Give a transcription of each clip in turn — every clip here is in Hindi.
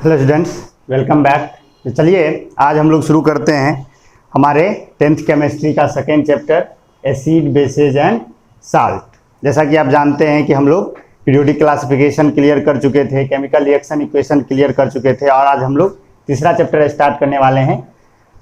Hello students, welcome back. तो चलिए आज हम लोग शुरू करते हैं हमारे 10th केमिस्ट्री का second chapter acid bases and salt. जैसा कि आप जानते हैं कि हम लोग पीरियोडिक क्लासिफिकेशन क्लियर कर चुके थे, केमिकल रिएक्शन इक्वेशन क्लियर कर चुके थे और आज हम लोग तीसरा चैप्टर स्टार्ट करने वाले हैं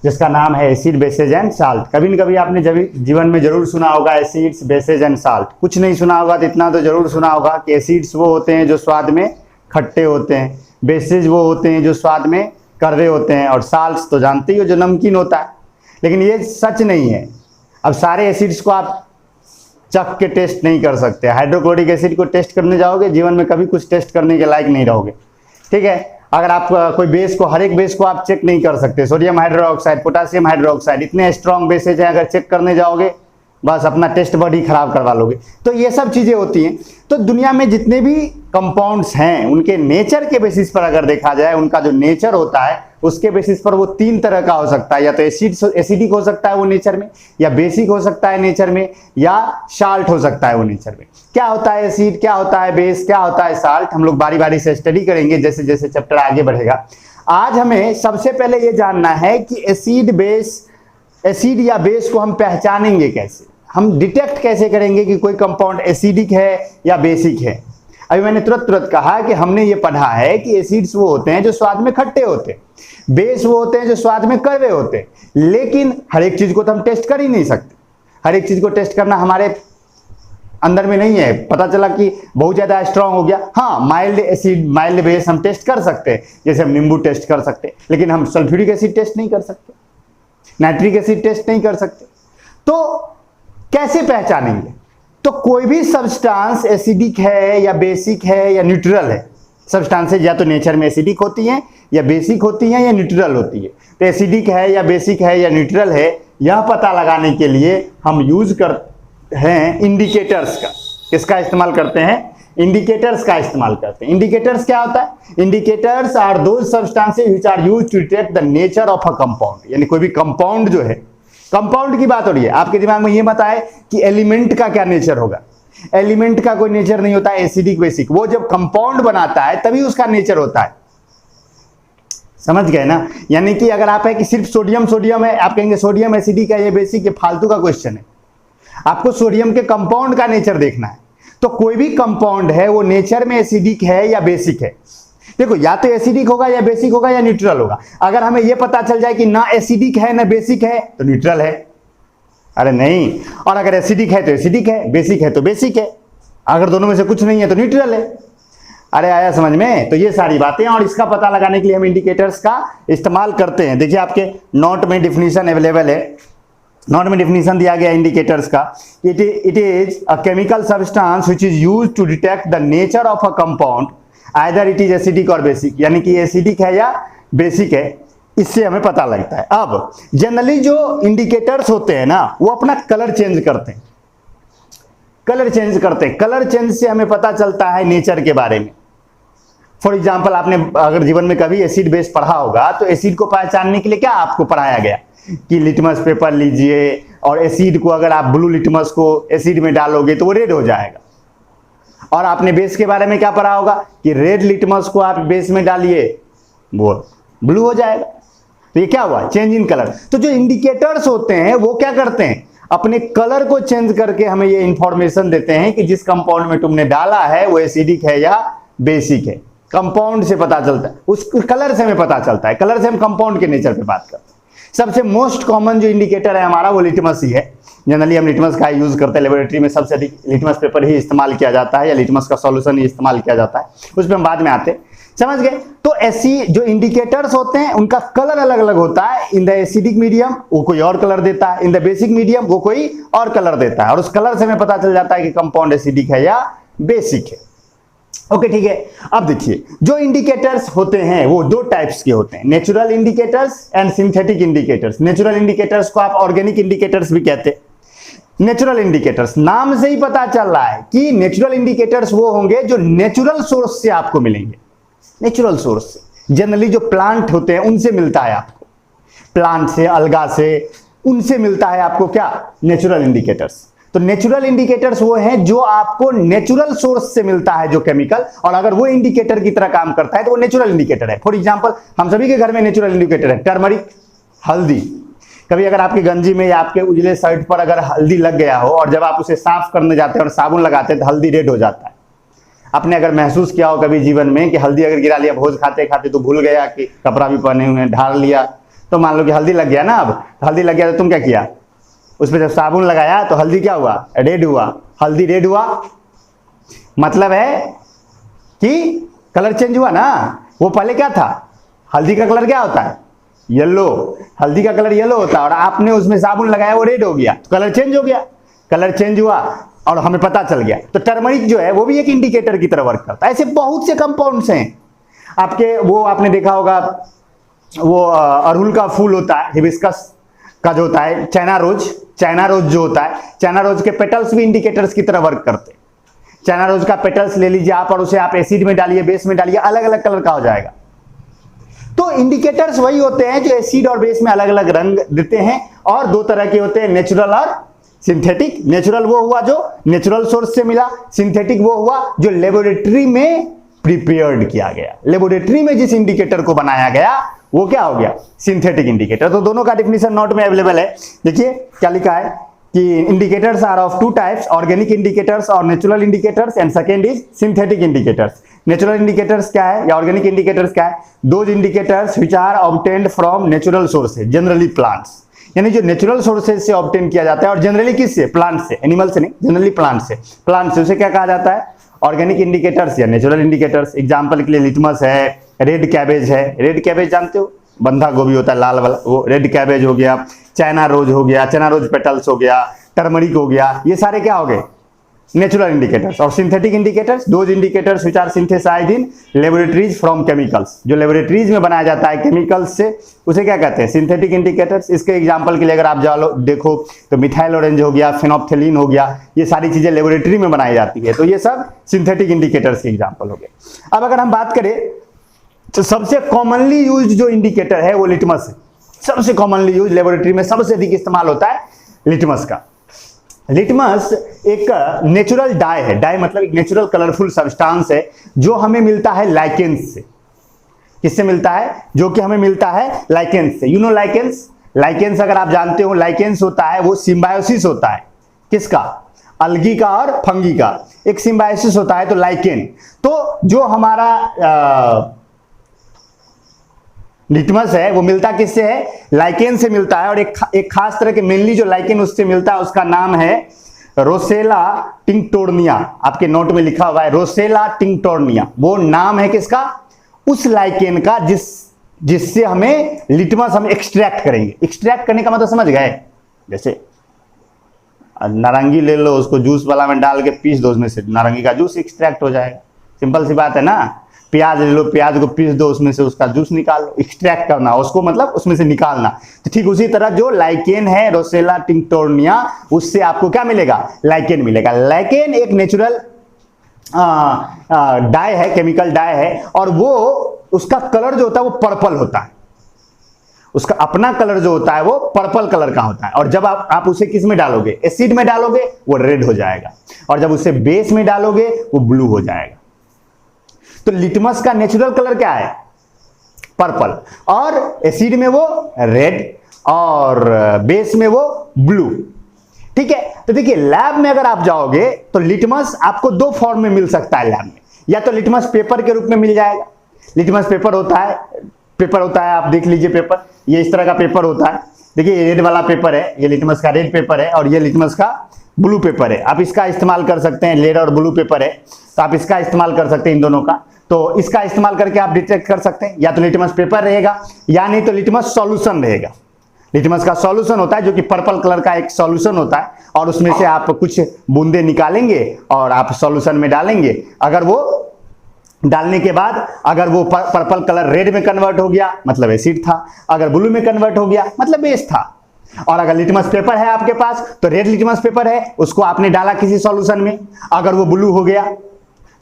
जिसका नाम है एसिड बेसेज एंड साल्ट। कभी न कभी आपने जीवन में जरूर सुना होगा एसिड्स बेसेज एंड साल्ट। कुछ नहीं सुना होगा तो इतना तो जरूर सुना होगा कि एसिड्स वो होते हैं जो स्वाद में खट्टे होते हैं, बेसेज वो होते हैं जो स्वाद में कड़वे होते हैं और साल्ट्स तो जानते ही हो जो नमकीन होता है। लेकिन ये सच नहीं है। अब सारे एसिड्स को आप चख के टेस्ट नहीं कर सकते। हाइड्रोक्लोरिक एसिड को टेस्ट करने जाओगे जीवन में कभी कुछ टेस्ट करने के लायक नहीं रहोगे, ठीक है। अगर आप कोई बेस को, हर एक बेस को आप चेक नहीं कर सकते। सोडियम हाइड्रोक्साइड, पोटासियम हाइड्रोक्साइड, इतने स्ट्रॉन्ग बेसेज हैं, अगर चेक करने जाओगे बस अपना टेस्ट बड ही खराब करवा लोगे। तो ये सब चीजें होती हैं। तो दुनिया में जितने भी कंपाउंड्स हैं उनके नेचर के बेसिस पर अगर देखा जाए, उनका जो नेचर होता है उसके बेसिस पर वो तीन तरह का हो सकता है। या तो एसिडिक हो सकता है वो नेचर में, या बेसिक हो सकता है नेचर में, या साल्ट हो सकता है वो नेचर में। क्या होता है एसिड, क्या होता है बेस, क्या होता है साल्ट, हम लोग बारी बारी से स्टडी करेंगे जैसे जैसे चैप्टर आगे बढ़ेगा। आज हमें सबसे पहले ये जानना है कि एसिड या बेस को हम पहचानेंगे कैसे, हम डिटेक्ट कैसे करेंगे कि कोई कंपाउंड एसिडिक है या बेसिक है। अभी मैंने तुरंत कहा कि हमने ये पढ़ा है कि एसिड्स वो होते हैं जो स्वाद में खट्टे होते हैं, बेस वो होते हैं जो स्वाद में कड़वे होते हैं। लेकिन हर एक चीज को तो हम टेस्ट कर ही नहीं सकते। हर एक चीज को टेस्ट करना हमारे अंदर में नहीं है। पता चला कि बहुत ज्यादा स्ट्रांग हो गया, हाँ माइल्ड एसिड माइल्ड बेस हम टेस्ट कर सकते हैं, जैसे हम नींबू टेस्ट कर सकते हैं, लेकिन हम सल्फ्यूरिक एसिड टेस्ट नहीं कर सकते, नाइट्रिक एसिड टेस्ट नहीं कर सकते। तो कैसे पहचानेंगे? तो कोई भी सब्सटेंस एसिडिक है या बेसिक है या न्यूट्रल है। सब्सटेंसेज या तो नेचर में एसिडिक होती हैं या बेसिक होती हैं या न्यूट्रल होती है। तो एसिडिक है या बेसिक है या न्यूट्रल है, यह पता लगाने के लिए हम यूज करते हैं इंडिकेटर्स का। किसका इस्तेमाल करते हैं? इंडिकेटर्स का इस्तेमाल करते हैं। इंडिकेटर्स क्या होता है? Indicators are those substances which are used to detect the nature of a compound. यानी कोई भी कंपाउंड जो है, कंपाउंड की बात हो रही है, आपके दिमाग में ये मत आए कि एलिमेंट का क्या नेचर होगा। एलिमेंट का कोई नेचर नहीं होता है एसिडिक बेसिक। वो जब कंपाउंड बनाता है तभी उसका नेचर होता है। समझ गए ना? यानी कि अगर आप है कि सिर्फ सोडियम है, आप कहेंगे सोडियम एसिडिक है या बेसिक है, फालतू का क्वेश्चन है। आपको सोडियम के कंपाउंड का नेचर देखना है। तो कोई भी कंपाउंड है वो नेचर में एसिडिक है या बेसिक है। देखो, या तो एसिडिक होगा या बेसिक होगा या न्यूट्रल होगा। अगर हमें यह पता चल जाए कि ना एसिडिक है ना बेसिक है तो न्यूट्रल है। अरे नहीं, और अगर एसिडिक है तो एसिडिक है, बेसिक है तो बेसिक है, अगर दोनों में से कुछ नहीं है तो न्यूट्रल है। अरे आया समझ में? तो ये सारी बातें, और इसका पता लगाने के लिए हम इंडिकेटर्स का इस्तेमाल करते हैं। देखिए आपके नोट में डिफिनीशन अवेलेबल है। नोट में डिफिनीशन दिया गया इंडिकेटर्स का। It is a chemical substance which is used to detect the nature of a compound either it is acidic or basic. यानी कि एसिडिक है या बेसिक है, इससे हमें पता लगता है। अब जनरली जो इंडिकेटर्स होते हैं ना वो अपना कलर चेंज करते हैं। कलर चेंज से हमें पता चलता है नेचर के बारे में। फॉर एग्जांपल, आपने अगर जीवन में कभी एसिड बेस पढ़ा होगा तो एसिड को पहचानने के लिए क्या आपको पढ़ाया गया कि लिटमस पेपर लीजिए और एसिड को, अगर आप ब्लू लिटमस को एसिड में डालोगे तो वो रेड हो जाएगा। और आपने बेस के बारे में क्या पढ़ा होगा कि रेड लिटमस को आप बेस में डालिए वो ब्लू हो जाएगा। तो ये क्या हुआ? Change in colour. तो जो इंडिकेटर्स होते हैं वो क्या करते हैं? अपने कलर को चेंज करके हमें ये इंफॉर्मेशन देते हैं कि जिस कंपाउंड में तुमने डाला है वो एसिडिक है या बेसिक है। कंपाउंड से पता चलता है, उस कलर से हमें पता चलता है। कलर से हम कंपाउंड के नेचर पे बात करते हैं। सबसे मोस्ट कॉमन जो इंडिकेटर है हमारा वो लिटमस ही है। जनरली हम लिटमस का यूज करते हैं। लेबोरेटरी में सबसे अधिक लिटमस पेपर ही इस्तेमाल किया जाता है या लिटमस का सॉल्यूशन ही इस्तेमाल किया जाता है। उस पर हम बाद में आते हैं, समझ गए? तो ऐसी जो इंडिकेटर्स होते हैं उनका कलर अलग अलग होता है। इन द एसिडिक मीडियम वो कोई और कलर देता है, इन द बेसिक मीडियम वो कोई और कलर देता है, और उस कलर से हमें पता चल जाता है कि कंपाउंड एसिडिक है या बेसिक है। ओके, ठीक है। अब देखिए, जो इंडिकेटर्स होते हैं वो दो टाइप्स के होते हैं, natural indicators and synthetic indicators. Natural indicators को आप ऑर्गेनिक इंडिकेटर्स भी कहते हैं। नेचुरल इंडिकेटर्स, नाम से ही पता चल रहा है कि नेचुरल इंडिकेटर्स वो होंगे जो नेचुरल सोर्स से आपको मिलेंगे। नेचुरल सोर्स से जनरली जो प्लांट होते हैं उनसे मिलता है आपको, प्लांट से, अलगा से, उनसे मिलता है आपको क्या? Natural indicators. तो नेचुरल इंडिकेटर्स वो हैं जो आपको नेचुरल सोर्स से मिलता है जो केमिकल, और अगर वो इंडिकेटर की तरह काम करता है तो वो नेचुरल इंडिकेटर है। फॉर एग्जांपल हम सभी के घर में नेचुरल इंडिकेटर है, टर्मरिक, हल्दी। कभी अगर आपकी गंजी में या आपके उजले शर्ट पर अगर हल्दी लग गया हो और जब आप उसे साफ करने जाते हैं और साबुन लगाते हैं तो हल्दी रेड हो जाता है। आपने अगर महसूस किया हो कभी जीवन में कि हल्दी अगर गिरा लिया भोज खाते खाते तो भूल गया कि कपड़ा भी पहने हुए हैं, ढाल लिया, तो मान लो कि हल्दी लग गया ना, अब तो हल्दी लग गया तो तुम क्या किया, उस पर जब साबुन लगाया तो हल्दी क्या हुआ, रेड हुआ। हल्दी रेड हुआ मतलब है कि कलर चेंज हुआ ना। वो पहले क्या था, हल्दी का कलर क्या होता है, येलो। हल्दी का कलर येलो होता है और आपने उसमें साबुन लगाया वो रेड हो गया, तो कलर चेंज हो गया। कलर चेंज हुआ और हमें पता चल गया। तो टर्मरिक जो है वो भी एक इंडिकेटर की तरह वर्क करता है। ऐसे बहुत से कंपाउंड्स हैं आपके, वो आपने देखा होगा वो अड़हुल का फूल होता है, हिबिस्कस का जो होता है, चाइना रोज जो होता है, चाइना रोज के पेटल्स भी इंडिकेटर्स की तरह वर्क करते हैं। चाइना रोज का पेटल्स ले लीजिए आप और उसे आप एसिड में डालिए, बेस में डालिए, अलग अलग कलर का हो जाएगा। तो इंडिकेटर्स वही होते हैं जो एसिड और बेस में अलग अलग रंग देते हैं, और दो तरह के होते हैं, नेचुरल और सिंथेटिक। नेचुरल वो हुआ जो नेचुरल सोर्स से मिला, सिंथेटिक वो हुआ जो लेबोरेटरी में प्रिपेयर्ड किया गया। लेबोरेटरी में जिस इंडिकेटर को बनाया गया वो क्या हो गया, सिंथेटिक इंडिकेटर। तो दोनों का डिफिनीशन नोट में अवेलेबल है। देखिए क्या लिखा है कि indicators are of two types, organic indicators और natural indicators, and second is synthetic indicators. Natural indicators क्या है या ऑर्गेनिक इंडिकेटर्स क्या है, those indicators which are obtained from natural sources, generally plants. यानी जो नेचुरल सोर्सेज से ऑब्टेन किया जाता है, और जनरली किससे, प्लांट से, एनिमल से नहीं, जनरली प्लांट से उसे क्या कहा जाता है, ऑर्गेनिक इंडिकेटर्स या नेचुरल इंडिकेटर्स। एग्जांपल के लिए लिटमस है, रेड कैबेज है, रेड कैबेज जानते हो, बंधा गोभी होता है लाल वाला, वो रेड कैबेज हो गया, चाइना रोज हो गया, चाइना रोज पेटल्स हो गया, टर्मरिक हो गया, ये सारे क्या हो गए, नेचुरल इंडिकेटर्स। और synthetic indicators, those indicators which are synthesized in laboratories from chemicals, जो लेबोरेटरीज में बनाया जाता है केमिकल्स से, उसे क्या कहते हैं, सिंथेटिक इंडिकेटर्स। इसके एग्जांपल के लिए अगर आप जाओ देखो तो मिथाइल ऑरेंज हो गया, फेनोप्थेलिन हो गया, ये सारी चीजें लेबोरेटरी में बनाई जाती है, तो ये सब सिंथेटिक इंडिकेटर्स के एग्जाम्पल हो गए। अब अगर हम बात करें तो सबसे कॉमनली यूज्ड जो इंडिकेटर है वो लिटमस है। सबसे कॉमनली यूज लेबोरेटरी में सबसे अधिक इस्तेमाल होता है लिटमस का। लिटमस एक नेचुरल डाई है, डाई मतलब एक नेचुरल कलरफुल सब्सटेंस है जो हमें मिलता है लाइकेंस से। किससे मिलता है, जो कि हमें मिलता है लाइकेंस से। यू नो लाइकेंस, लाइकेंस अगर आप जानते हो, लाइकेंस होता है वो सिम्बायोसिस होता है, किसका, अलगी का और फंगी का एक सिम्बायोसिस होता है, तो लाइकेन। तो जो हमारा लिटमस है वो मिलता किससे है, लाइकेन से मिलता है। और एक खास तरह के मेनली जो लाइकेन उससे मिलता है उसका नाम है रोसेला टिंक्टोर्निया। आपके नोट में लिखा हुआ है रोसेला टिंक्टोर्निया, वो नाम है किसका, उस लाइकेन का जिससे हमें लिटमस हम एक्सट्रैक्ट करेंगे। एक्सट्रैक्ट करने का मतलब समझ गए, जैसे नारंगी ले लो, उसको जूस वाला में डाल के पीस दो, उसमें से नारंगी का जूस एक्सट्रैक्ट हो जाएगा। सिंपल सी बात है ना। प्याज ले लो, प्याज को पीस दो, उसमें से उसका जूस निकाल लो, एक्सट्रैक्ट करना उसको, मतलब उसमें से निकालना। तो ठीक उसी तरह जो लाइकेन है रोसेला टिंक्टोर्निया, उससे आपको क्या मिलेगा, लाइकेन मिलेगा। लाइकेन एक नेचुरल डाई है, केमिकल डाई है, और वो उसका कलर जो होता है वो पर्पल होता है। उसका अपना कलर जो होता है वो पर्पल कलर का होता है। और जब आप उसे किस में डालोगे, एसिड में डालोगे वो रेड हो जाएगा, और जब उसे बेस में डालोगे वो ब्लू हो जाएगा। तो लिटमस का नेचुरल कलर क्या है, पर्पल, और एसिड में वो रेड और बेस में वो ब्लू। ठीक है। तो देखिए लैब में अगर आप जाओगे तो लिटमस आपको दो फॉर्म में मिल सकता है लैब में, या तो लिटमस पेपर के रूप में मिल जाएगा। लिटमस पेपर होता है, आप देख लीजिए पेपर, ये इस तरह का पेपर होता है। देखिए ये रेड वाला पेपर है, ये लिटमस का रेड पेपर है, और ये लिटमस का ब्लू पेपर है। आप इसका इस्तेमाल कर सकते हैं, रेड और ब्लू पेपर है तो आप इसका इस्तेमाल कर सकते हैं इन दोनों का। तो इसका इस्तेमाल करके आप डिटेक्ट कर सकते हैं, या तो लिटमस पेपर रहेगा या नहीं तो लिटमस सॉल्यूशन रहेगा। लिटमस का सॉल्यूशन होता है जो कि पर्पल कलर का एक सॉल्यूशन होता है, और उसमें से आप कुछ बूंदे निकालेंगे और आप सॉल्यूशन में डालेंगे। अगर वो डालने के बाद अगर वो पर्पल कलर रेड में कन्वर्ट हो गया मतलब एसिड था, अगर ब्लू में कन्वर्ट हो गया मतलब बेस था। और अगर लिटमस पेपर है आपके पास तो रेड लिटमस पेपर है, उसको आपने डाला किसी सॉल्यूशन में, अगर वो ब्लू हो गया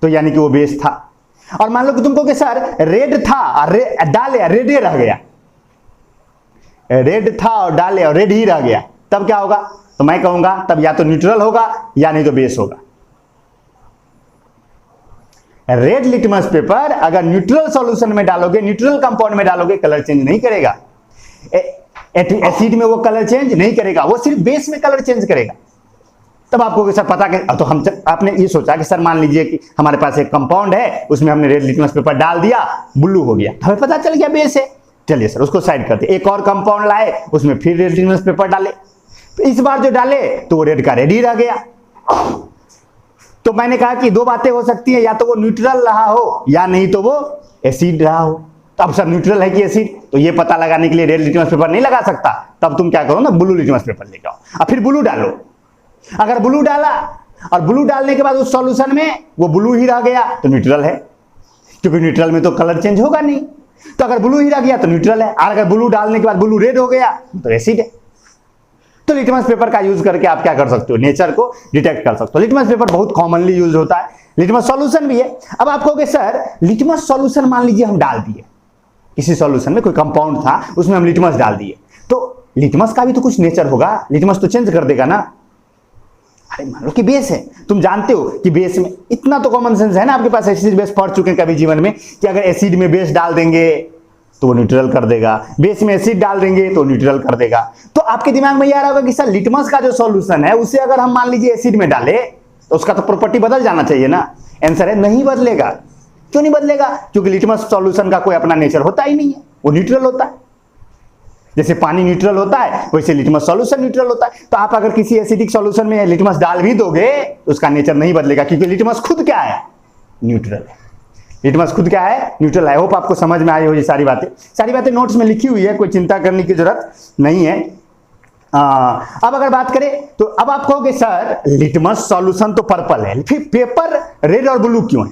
तो यानी कि वो बेस था। और मान लो कि तुमको कि सर रेड था डाले रेड ही रह गया, रेड था और डाले और रेड ही रह गया, तब क्या होगा, तो मैं कहूंगा तब या तो न्यूट्रल होगा या नहीं तो बेस होगा। रेड लिटमस पेपर अगर न्यूट्रल सॉल्यूशन में डालोगे, न्यूट्रल कंपाउंड में डालोगे, कलर चेंज नहीं करेगा। एसिड में वो कलर चेंज नहीं करेगा, वो सिर्फ बेस में कलर चेंज करेगा। तब आपको सर पता कि तो हम आपने ये सोचा कि सर मान लीजिए कि हमारे पास एक कंपाउंड है, उसमें हमने रेड लिटमस पेपर डाल दिया, ब्लू हो गया, हमें पता चल गया बेस है। चलिए सर उसको साइड करते, एक और कंपाउंड लाए, उसमें फिर रेड लिटमस पेपर डाले, तो इस बार जो डाले तो वो रेड का रेड ही रह गया। तो मैंने कहा कि दो बातें हो सकती हैं, या तो वो न्यूट्रल रहा हो या नहीं तो वो एसिड रहा हो। तो अब सर न्यूट्रल है कि एसिड, तो ये पता लगाने के लिए रेड लिटमस पेपर नहीं लगा सकता, तब तुम क्या करो ना, ब्लू लिटमस पेपर लेके आओ, अब फिर ब्लू डालो। अगर ब्लू डाला और ब्लू डालने के बाद उस सॉल्यूशन में वो ब्लू ही रह गया तो न्यूट्रल है, क्योंकि न्यूट्रल में तो कलर चेंज होगा नहीं। तो अगर ब्लू ही रह गया तो न्यूट्रल है, और अगर ब्लू डालने के बाद ब्लू रेड हो गया तो एसिड है। तो लिटमस पेपर का यूज करके आप क्या कर सकते हो, नेचर को डिटेक्ट कर सकते हो। लिटमस पेपर बहुत कॉमनली यूज होता है, लिटमस सॉल्यूशन भी है। अब आप कहोगे सर लिटमस सॉल्यूशन मान लीजिए हम डाल दिए, किसी सॉल्यूशन में कोई कंपाउंड था उसमें हम लिटमस डाल दिए, तो लिटमस का भी तो कुछ नेचर होगा, लिटमस तो चेंज कर देगा ना। अरे मान लो कि बेस है, तुम जानते हो कि बेस में इतना तो कॉमन सेंस है ना आपके पास, एसिड बेस पढ़ चुके हैं कभी जीवन में, कि अगर एसिड में बेस डाल देंगे तो वो न्यूट्रल कर देगा, बेस में एसिड डाल देंगे तो न्यूट्रल कर देगा। तो आपके दिमाग में ये आ रहा होगा कि सर लिटमस का जो सॉल्यूशन है उसे अगर हम मान लीजिए एसिड में डाले तो उसका तो प्रॉपर्टी बदल जाना चाहिए ना। आंसर है नहीं बदलेगा। क्यों नहीं बदलेगा? क्योंकि लिटमस सॉल्यूशन का कोई अपना नेचर होता ही नहीं है, वो न्यूट्रल होता है। जैसे पानी न्यूट्रल होता है वैसे लिटमस सॉल्यूशन न्यूट्रल होता है। तो आप अगर किसी एसिडिक सॉल्यूशन में लिटमस डाल भी दोगे तो उसका नेचर नहीं बदलेगा, क्योंकि लिटमस खुद क्या है, न्यूट्रल है। लिटमस खुद क्या है, न्यूट्रल है। होप आपको समझ में आई हो ये सारी बातें नोट्स में लिखी हुई है, कोई चिंता करने की जरूरत नहीं है। अब अगर बात करें तो अब आप कहोगे सर लिटमस सॉल्यूशन तो पर्पल है, फिर पेपर रेड और ब्लू क्यों है?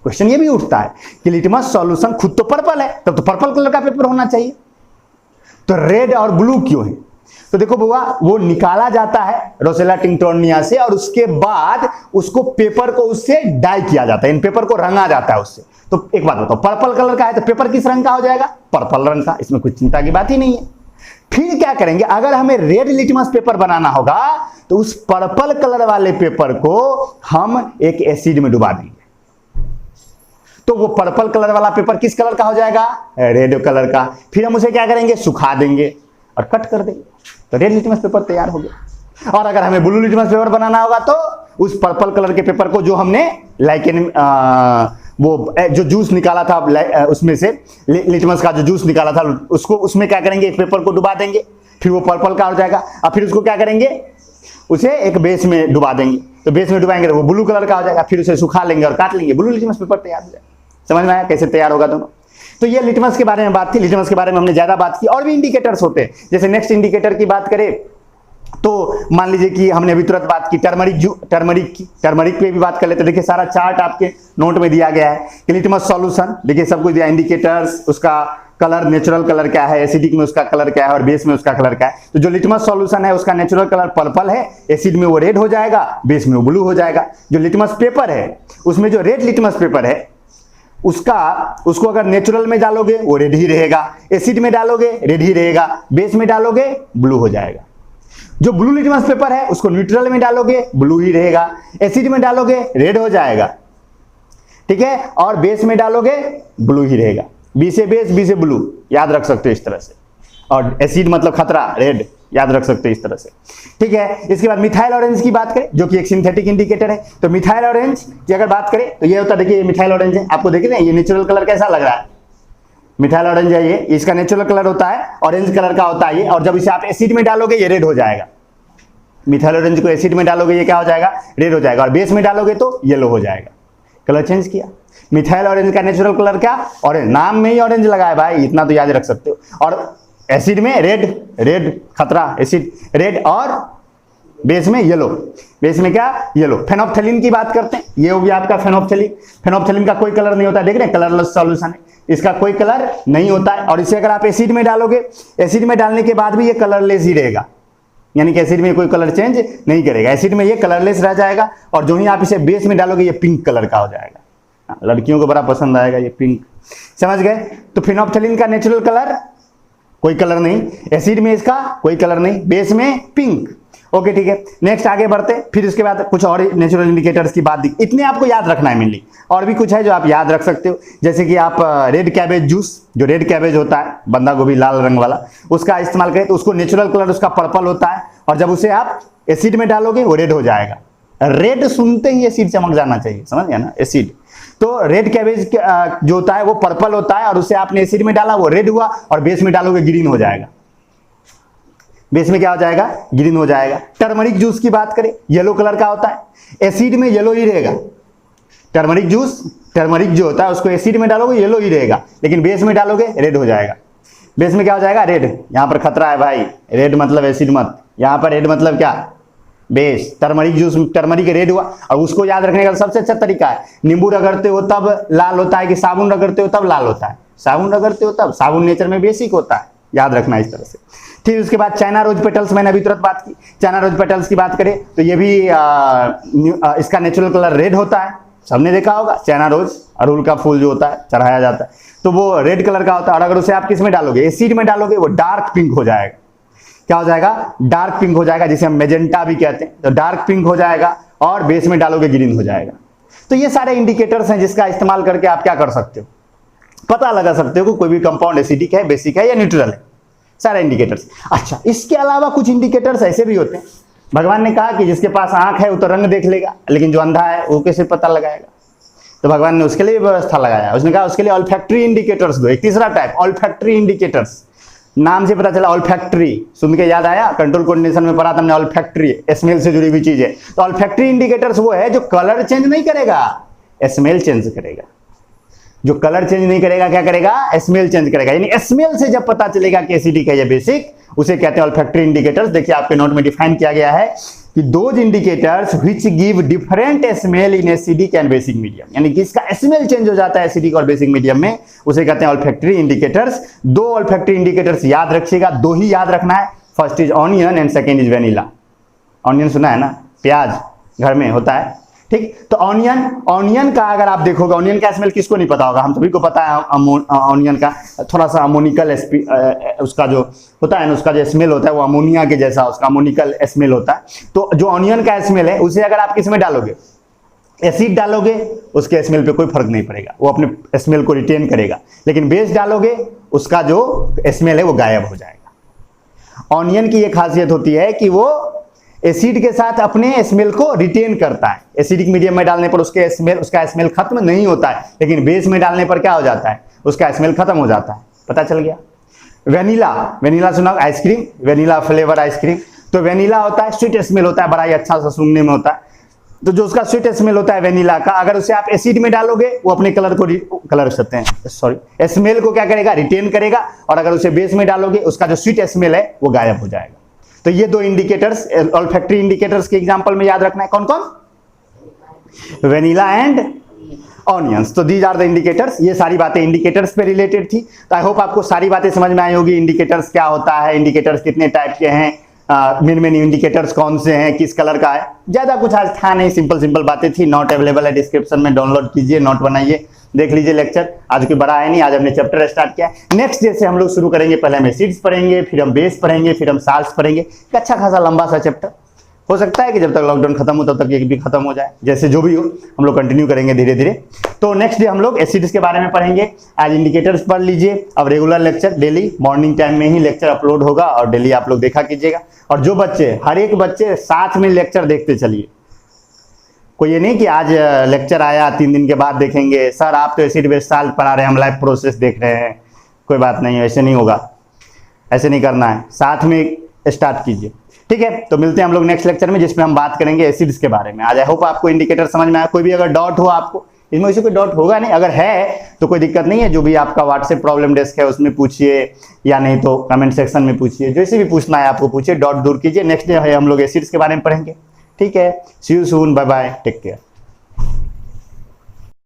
क्वेश्चन ये भी उठता है कि लिटमस सॉल्यूशन खुद तो पर्पल है, तब तो पर्पल कलर का पेपर होना चाहिए, तो रेड और ब्लू क्यों है? तो देखो बुआ, वो निकाला जाता है रोसेला टिंक्टोनिया से, और उसके बाद उसको पेपर को उससे डाई किया जाता है, इन पेपर को रंगा जाता है उससे। तो एक बात बताओ, पर्पल कलर का है तो पेपर किस रंग का हो जाएगा? पर्पल रंग का। इसमें कुछ चिंता की बात ही नहीं है। फिर क्या करेंगे, अगर हमें रेड लिटमस पेपर बनाना होगा तो उस पर्पल कलर वाले पेपर को हम एक एसिड में डुबा देंगे, तो वो पर्पल कलर वाला पेपर किस कलर का हो जाएगा? रेड कलर का। फिर हम उसे क्या करेंगे, सुखा देंगे और कट कर देंगे, तो रेड लिटमस पेपर तैयार हो गया। और अगर हमें ब्लू लिटमस पेपर बनाना होगा तो उस पर्पल कलर के पेपर को जो हमने वो जो जूस निकाला था उसमें से लिटमस का जो जूस निकाला था उसको उसमें क्या करेंगे, एक पेपर को डुबा देंगे, फिर वो पर्पल का हो जाएगा। और फिर उसको क्या करेंगे, उसे एक बेस में डुबा देंगे, तो बेस में डुबाएंगे तो वो ब्लू कलर का हो जाएगा। फिर उसे सुखा लेंगे और काट लेंगे, ब्लू लिटमस पेपर तैयार हो जाएगा। समझ में आया कैसे तैयार होगा दोनों? तो ये लिटमस के बारे में बात थी, लिटमस के बारे में हमने ज्यादा बात की। और भी इंडिकेटर्स होते हैं, जैसे नेक्स्ट इंडिकेटर की बात करें तो मान लीजिए कि हमने अभी तुरंत बात की टर्मरिक पे भी बात कर लेते। देखिए सारा चार्ट आपके नोट में दिया गया है कि लिटमस सॉल्यूशन, देखिए सब कुछ दिया, इंडिकेटर्स, उसका कलर, नेचुरल कलर क्या है, एसिडिक में उसका कलर क्या है और बेस में उसका कलर क्या है। तो जो लिटमस सॉल्यूशन है उसका नेचुरल कलर पर्पल है, एसिड में वो रेड हो जाएगा, बेस में वो ब्लू हो जाएगा। जो लिटमस पेपर है उसमें जो रेड लिटमस पेपर है उसको अगर नेचुरल में डालोगे वो रेड ही रहेगा, एसिड में डालोगे रेड ही रहेगा, बेस में डालोगे ब्लू हो जाएगा। जो ब्लू लिटमस पेपर है उसको न्यूट्रल में डालोगे ब्लू ही रहेगा, एसिड में डालोगे रेड हो जाएगा, ठीक है, और बेस में डालोगे ब्लू ही रहेगा। बी से बेस, बी से ब्लू, याद रख सकते हो इस तरह से। और एसिड मतलब खतरा, रेड, याद रख सकते हो इस तरह से, ठीक है। इसके बाद मिथाइल ऑरेंज की बात करें जो कि एक सिंथेटिक इंडिकेटर है, तो मिथाइल ऑरेंज की अगर बात करें तो ये होता है, देखिए ये मिथाइल ऑरेंज है, आपको देखिए ना ये नेचुरल कलर कैसा लग रहा है, मिथाइल ऑरेंज है ये, इसका नेचुरल कलर होता है ऑरेंज कलर का होता है ये, और जब इसे आप एसिड में डालोगे ये रेड हो जाएगा। मिथाइल ऑरेंज को एसिड में डालोगे ये क्या हो जाएगा, रेड हो जाएगा, और बेस में डालोगे तो येलो हो जाएगा। कलर चेंज किया। मिथाइल ऑरेंज का नेचुरल कलर क्या, ऑरेंज, नाम में ही ऑरेंज लगा है भाई, इतना तो याद रख सकते हो। और एसिड में रेड, रेड खतरा, एसिड रेड, और बेस में येलो, बेस में क्या, येलो। फेनोप्थेलिन की बात करते हैं, ये हो गया आपका फेनोप्थेलिन। फेनोप्थेलिन का कोई कलर नहीं होता, देख रहे हैं, कलरलेस सॉल्यूशन है, इसका कोई कलर नहीं होता है। और इसे अगर आप एसिड में डालोगे, एसिड में डालने के बाद भी ये कलरलेस ही रहेगा, यानी कि एसिड में कोई कलर चेंज नहीं करेगा, एसिड में ये कलरलेस रह जाएगा। और जो ही आप इसे बेस में डालोगे ये पिंक कलर का हो जाएगा, लड़कियों को बड़ा पसंद आएगा ये पिंक, समझ गए। तो फेनोप्थेलिन का नेचुरल कलर कोई कलर नहीं, एसिड में इसका कोई कलर नहीं, बेस में पिंक, ओके ठीक है, नेक्स्ट आगे बढ़ते हैं। फिर उसके बाद कुछ और नेचुरल इंडिकेटर्स की बात दी, इतने आपको याद रखना है मेनली। और भी कुछ है जो आप याद रख सकते हो, जैसे कि आप रेड कैबेज जूस, जो रेड कैबेज होता है बंदा गोभी लाल रंग वाला, उसका इस्तेमाल करें तो उसको नेचुरल कलर उसका पर्पल होता है, और जब उसे आप एसिड में डालोगे वो रेड हो जाएगा। रेड सुनते ही एसिड चमक जाना चाहिए, समझ गया ना, एसिड। तो रेड कैबेज जो होता है वो पर्पल होता है, और उसे आपने एसिड में डाला वो रेड हुआ, और बेस में डालोगे ग्रीन हो जाएगा। बेस में क्या हो जाएगा, ग्रीन हो जाएगा। टर्मरिक जूस की बात करें, येलो कलर का होता है, एसिड में येलो ही रहेगा। टर्मरिक जूस, टर्मरिक जो होता है उसको एसिड में डालोगे येलो ही रहेगा, लेकिन बेस में डालोगे रेड हो जाएगा। बेस में क्या हो जाएगा, रेड। यहां पर खतरा है भाई, रेड मतलब एसिड मत, यहां पर रेड मतलब क्या, base. Turmeric juice, turmeric red हुआ। और उसको याद रखने का सबसे अच्छा तरीका है, नींबू रगड़ते हो तब लाल होता है कि साबुन रगड़ते हो तब लाल होता है? साबुन रगड़ते हो तब, साबुन नेचर में बेसिक होता है, याद रखना इस तरह से। फिर उसके बाद चाइना रोज पेटल्स, मैंने अभी तुरंत बात की। चाइना रोज पेटल्स की बात करें तो ये भी इसका नेचुरल कलर रेड होता है, सबने देखा होगा। चाइना रोज अड़हुल का फूल जो होता है चढ़ाया जाता है, तो वो रेड कलर का होता है। और अगर उसे आप किस में डालोगे, एसिड में डालोगे, वो डार्क पिंक हो जाएगा। क्या हो जाएगा, डार्क पिंक हो जाएगा, जिसे हम मेजेंटा भी कहते हैं। तो डार्क पिंक हो जाएगा, और बेस में डालोगे ग्रीन हो जाएगा। तो ये सारे इंडिकेटर्स हैं जिसका इस्तेमाल करके आप क्या कर सकते हो, पता लगा सकते हो कि कोई भी कंपाउंड एसिडिक है, बेसिक है या न्यूट्रल है, सारे इंडिकेटर्स। अच्छा, इसके अलावा कुछ इंडिकेटर्स ऐसे भी होते हैं, भगवान ने कहा कि जिसके पास आंख है वो तो रंग देख लेगा, लेकिन जो अंधा है वो कैसे पता लगाएगा? तो भगवान ने उसके लिए व्यवस्था लगाया, उसने कहा उसके लिए ऑल्फैक्टरी इंडिकेटर्स दो। एक तीसरा टाइप, ऑल्फैक्टरी इंडिकेटर्स, नाम से पता चला ऑल्फैक्टरी, सुन के याद आया, कंट्रोल कोऑर्डिनेशन में पढ़ा था हमने, ऑल्फैक्टरी स्मेल से जुड़ी हुई चीज है। तो ऑल्फैक्टरी इंडिकेटर्स वो है जो कलर चेंज नहीं करेगा, स्मेल चेंज करेगा। जो कलर चेंज नहीं करेगा क्या करेगा, स्मेल चेंज करेगा। यानी स्मेल से जब पता चलेगा कि एसिडिक है या बेसिक, उसे कहते हैं ऑल्फैक्टरी इंडिकेटर्स। देखिए आपके नोट में डिफाइन किया गया है कि those indicators which give different smell in acidic and basic medium, यानी कि इसका स्मेल चेंज हो जाता है एसिडिक और बेसिक मीडियम में, उसे कहते हैं ऑल्फैक्टरी इंडिकेटर्स। दो ऑल्फैक्टरी इंडिकेटर्स याद रखिएगा, दो ही याद रखना है। First is onion and second is vanilla. Onion सुना है ना, प्याज घर में होता है, ठीक। तो ऑनियन का अगर आप देखोगे, ऑनियन का स्मेल किसको नहीं पता होगा, हम सभी को पता है। ऑनियन का थोड़ा सा अमोनिकल उसका जो होता है ना, उसका जो स्मेल होता है वो अमोनिया के जैसा, उसका अमोनिकल स्मेल होता है। तो जो ऑनियन का स्मेल है उसे अगर आप किस में डालोगे, एसिड डालोगे, उसके स्मेल पे कोई फर्क नहीं पड़ेगा, वो अपने स्मेल को रिटेन करेगा। लेकिन बेस डालोगे, उसका जो स्मेल है वो गायब हो जाएगा। ऑनियन की ये खासियत होती है कि वो एसिड के साथ अपने स्मेल को रिटेन करता है। एसिडिक मीडियम में डालने पर उसका स्मेल खत्म नहीं होता है, लेकिन बेस में डालने पर क्या हो जाता है, उसका स्मेल खत्म हो जाता है। पता चल गया। वेनिला सुना, आइसक्रीम, वेनिला फ्लेवर आइसक्रीम। तो वेनिला होता है, स्वीट स्मेल होता है, बड़ा ही अच्छा सा सुनने में होता है। तो जो उसका स्वीट स्मेल होता है वेनिला का, अगर उसे आप एसिड में डालोगे, वो अपने स्मेल को क्या करेगा, रिटेन करेगा। और अगर उसे बेस में डालोगे, उसका जो स्वीट स्मेल है वो गायब हो जाएगा। तो ये दो इंडिकेटर्स ऑल्फैक्टरी इंडिकेटर्स के एग्जांपल में याद रखना है, कौन कौन, वेनिला एंड ऑनियंस। तो दीज आर द इंडिकेटर्स। ये सारी बातें इंडिकेटर्स पे रिलेटेड थी। तो आई होप आपको सारी बातें समझ में आई होगी। इंडिकेटर्स क्या होता है, इंडिकेटर्स कितने टाइप के हैं, मेन इंडिकेटर्स कौन से हैं, किस कलर का है। ज्यादा कुछ आज था नहीं, सिंपल बातें थी। नोट अवेलेबल है डिस्क्रिप्शन में, डाउनलोड कीजिए, नोट बनाइए, देख लीजिए लेक्चर। आज कोई बड़ा है नहीं, आज हमने चैप्टर स्टार्ट किया। नेक्स्ट डे से हम लोग शुरू करेंगे, पहले हम एसिड्स पढ़ेंगे, फिर हम बेस पढ़ेंगे, फिर हम साल्ट्स पढ़ेंगे। अच्छा खासा लंबा सा चैप्टर, हो सकता है कि जब तक लॉकडाउन खत्म हो तब तक ये भी खत्म हो जाए, जैसे जो भी हो हम लोग कंटिन्यू करेंगे धीरे धीरे। तो नेक्स्ट डे हम लोग एसिड्स के बारे में पढ़ेंगे। आज इंडिकेटर्स पढ़ लीजिए। अब regular lecture daily morning time में ही लेक्चर अपलोड होगा, और डेली आप लोग देखा कीजिएगा। और जो बच्चे, हर एक बच्चे साथ में लेक्चर देखते चलिए। कोई ये नहीं कि आज लेक्चर आया 3 दिन के बाद देखेंगे, सर आप तो एसिड बेस साल्ट पढ़ा रहे हैं, हम लाइव प्रोसेस देख रहे हैं। कोई बात नहीं, ऐसे नहीं होगा, ऐसे नहीं करना है, साथ में स्टार्ट कीजिए, ठीक है। तो मिलते हैं हम लोग नेक्स्ट लेक्चर में, जिसमें हम बात करेंगे एसिड्स के बारे में। आज आई होप आपको इंडिकेटर समझ में आया। कोई भी अगर डाउट हो आपको, इसमें वैसे कोई डाउट होगा नहीं, अगर है तो कोई दिक्कत नहीं है। जो भी आपका व्हाट्सएप प्रॉब्लम डेस्क है उसमें पूछिए, या नहीं तो कमेंट सेक्शन में पूछिए, जैसे भी पूछना है आपको पूछिए, डाउट दूर कीजिए। नेक्स्ट डे है हम लोग एसिड्स के बारे में पढ़ेंगे, ठीक है। See you soon, bye bye, take care.